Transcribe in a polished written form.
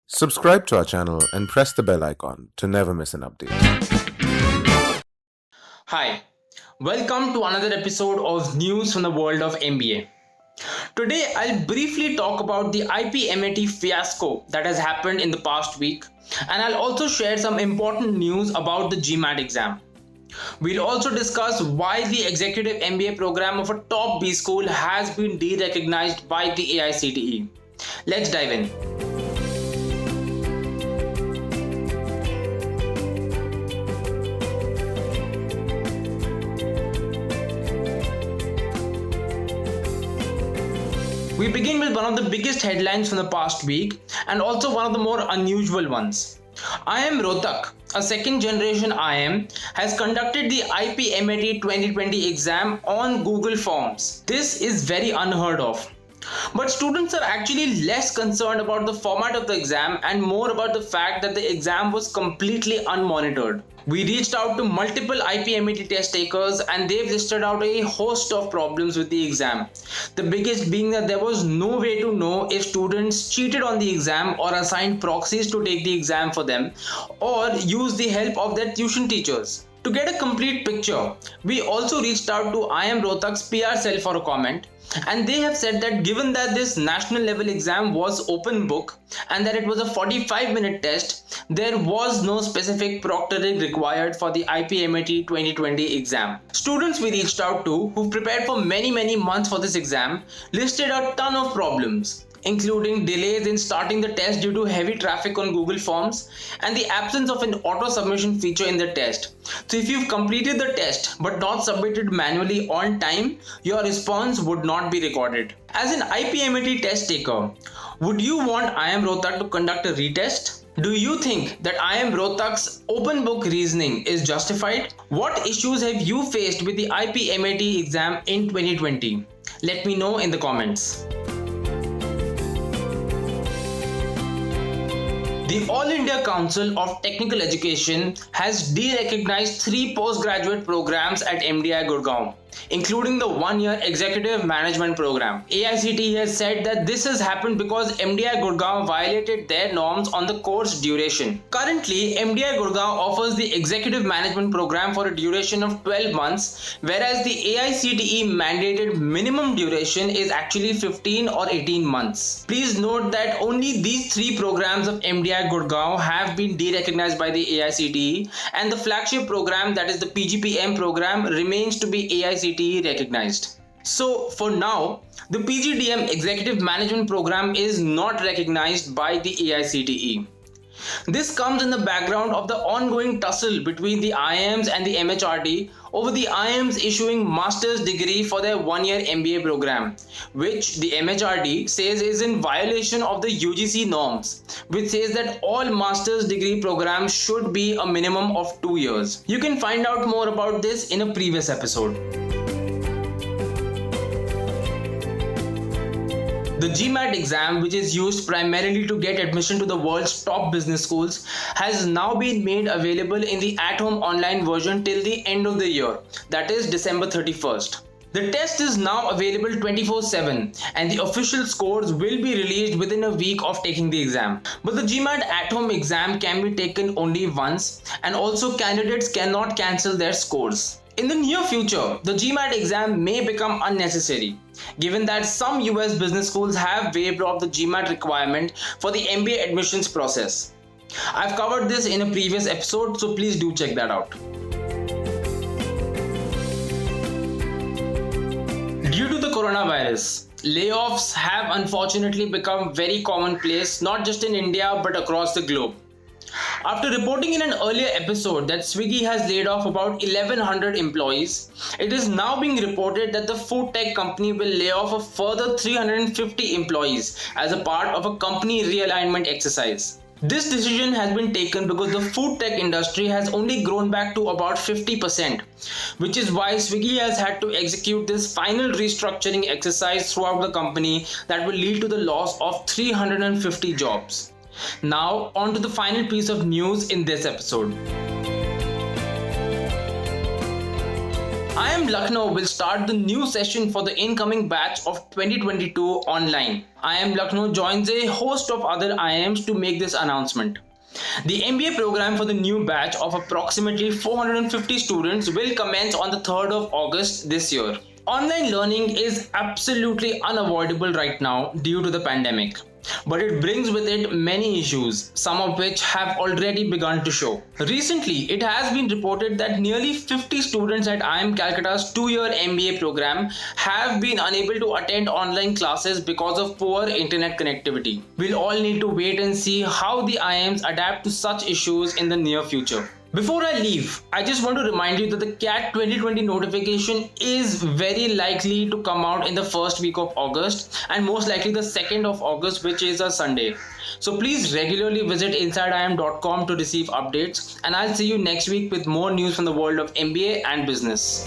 Subscribe to our channel and press the bell icon to never miss an update. Hi, welcome to another episode of News from the World of MBA. Today, I'll briefly talk about the IPMAT fiasco that has happened in the past week, and I'll also share some important news about the GMAT exam. We'll also discuss why the executive MBA program of a top B school has been derecognized by the AICTE. Let's dive in. We begin with one of the biggest headlines from the past week and also one of the more unusual ones. IIM Rohtak, a second generation IIM, has conducted the IPMAT 2020 exam on Google Forms. This is very unheard of. But students are actually less concerned about the format of the exam and more about the fact that the exam was completely unmonitored. We reached out to multiple IPMAT test takers and they've listed out a host of problems with the exam. The biggest being that there was no way to know if students cheated on the exam or assigned proxies to take the exam for them or used the help of their tuition teachers. To get a complete picture, we also reached out to IIM Rohtak's PR cell for a comment, and they have said that given that this national level exam was open book and that it was a 45-minute test, there was no specific proctoring required for the IPMAT 2020 exam. Students we reached out to, who prepared for many months for this exam, listed a ton of problems, including delays in starting the test due to heavy traffic on Google Forms and the absence of an auto submission feature in the test. So if you've completed the test but not submitted manually on time, your response would not be recorded. As an IPMAT test taker, would you want IIM Rohtak to conduct a retest? Do you think that IIM Rohtak's open book reasoning is justified? What issues have you faced with the IPMAT exam in 2020? Let me know in the comments. The All India Council of Technical Education has derecognized 3 postgraduate programs at MDI Gurgaon, including the one-year Executive Management Program. AICTE has said that this has happened because MDI Gurgaon violated their norms on the course duration. Currently, MDI Gurgaon offers the Executive Management Program for a duration of 12 months, whereas the AICTE mandated minimum duration is actually 15 or 18 months. Please note that only these 3 programs of MDI Gurgaon have been derecognized by the AICTE, and the flagship program, that is the PGPM program, remains to be AICTE recognized. So for now, the PGDM Executive Management Program is not recognized by the AICTE. This comes in the background of the ongoing tussle between the IIMs and the MHRD over the IIMs issuing master's degree for their one-year MBA program, which the MHRD says is in violation of the UGC norms, which says that all master's degree programs should be a minimum of 2 years. You can find out more about this in a previous episode. The GMAT exam, which is used primarily to get admission to the world's top business schools, has now been made available in the at-home online version till the end of the year, that is December 31st. The test is now available 24/7 and the official scores will be released within a week of taking the exam. But the GMAT at-home exam can be taken only once, and also candidates cannot cancel their scores. In the near future, the GMAT exam may become unnecessary, given that some US business schools have waived off the GMAT requirement for the MBA admissions process. I've covered this in a previous episode, so please do check that out. Due to the coronavirus, layoffs have unfortunately become very commonplace, not just in India but across the globe. After reporting in an earlier episode that Swiggy has laid off about 1,100 employees, it is now being reported that the food tech company will lay off a further 350 employees as a part of a company realignment exercise. This decision has been taken because the food tech industry has only grown back to about 50%, which is why Swiggy has had to execute this final restructuring exercise throughout the company that will lead to the loss of 350 jobs. Now, on to the final piece of news in this episode. IIM Lucknow will start the new session for the incoming batch of 2022 online. IIM Lucknow joins a host of other IIMs to make this announcement. The MBA program for the new batch of approximately 450 students will commence on the 3rd of August this year. Online learning is absolutely unavoidable right now due to the pandemic, but it brings with it many issues, some of which have already begun to show. Recently, it has been reported that nearly 50 students at IIM Calcutta's 2-year MBA program have been unable to attend online classes because of poor internet connectivity. We'll all need to wait and see how the IIMs adapt to such issues in the near future. Before I leave, I just want to remind you that the CAT 2020 notification is very likely to come out in the first week of August and most likely the 2nd of August, which is a Sunday. So please regularly visit insideiim.com to receive updates, and I'll see you next week with more news from the world of MBA and business.